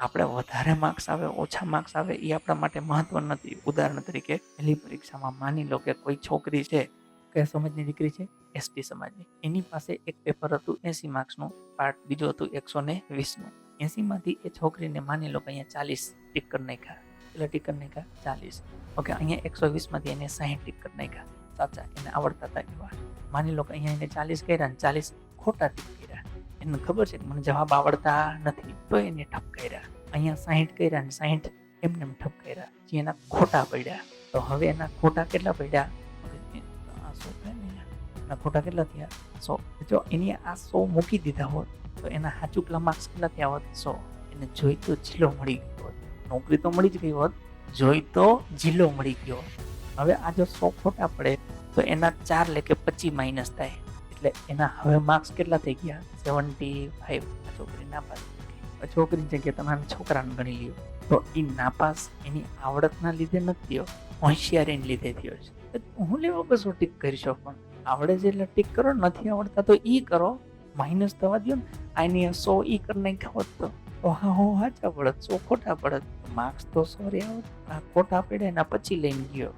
આપણે વધારે માર્ક્સ આવે ઓછા માર્ક્સ આવે એ આપણા માટે મહત્વ નથી. ઉદાહરણ તરીકે પહેલી પરીક્ષામાં માની લો કે કોઈ છોકરી છે, કયા સમાજની દીકરી છે, એસટી સમાજની, એની પાસે એક પેપર હતું 80 માર્ક્સનું, પાર્ટ બીજું હતું 120નું. 80માંથી એ છોકરીને માની લો કે અહીંયા 40 ટીક કરી નાખ્યા. એટલે ટીક કરી નાખ્યા 40. ઓકે, અહીંયા 120માંથી એને 60 ટીક કરી નાખ્યા સાચા, એને આવડતા હતા એવા. માની લો કે અહીંયા એને 40 કર્યા ને 40 ખોટા ટીક કર્યા. એને ખબર છે કે મને જવાબ આવડતા નથી, તો એને ઠપ કર્યા. અહીંયા 60 કર્યા ને 60 એમને ઠપ કર્યા, જે એના ખોટા પડ્યા. તો હવે એના ખોટા કેટલા પડ્યા? એના ખોટા કેટલા થયા? 100. જો એની આ 100 મૂકી દીધા હોત તો એના સાચું કેટલા માર્ક્સ કેટલા થયા હોત? 100. એને જોઈતો જિલ્લો મળી ગયો હોત. નોકરી તો મળી જ ગઈ હોત, જોઈતો જિલ્લો મળી ગયો. હવે આ જો 100 ખોટા પડે તો એના 4 લેકે 25 માઇનસ થાય. એટલે એના હવે માર્ક્સ કેટલા થઈ ગયા? 75. આ છોકરી નાપાસ થઈ ગઈ. છોકરીની જગ્યાએ તમારા છોકરાને ગણી લ્યો તો એ નાપાસ એની આવડતના લીધે નથી થયો, હોશિયારીને લીધે થયો છે. હું લેવા બસો ટીક કરી શકો, પણ આવડે છે એટલે ટીક કરો, નથી આવડતા તો ઈ કરો, માઇનસ થવા દો ને. આની 100 ઈ કરી નાખ્યા હોત તો હા હો સાચા પડત, 100 ખોટા પડત. માર્ક્સ તો 100 રહ્યા હોત, આ ખોટા પડ્યા એના પછી લઈને ગયો.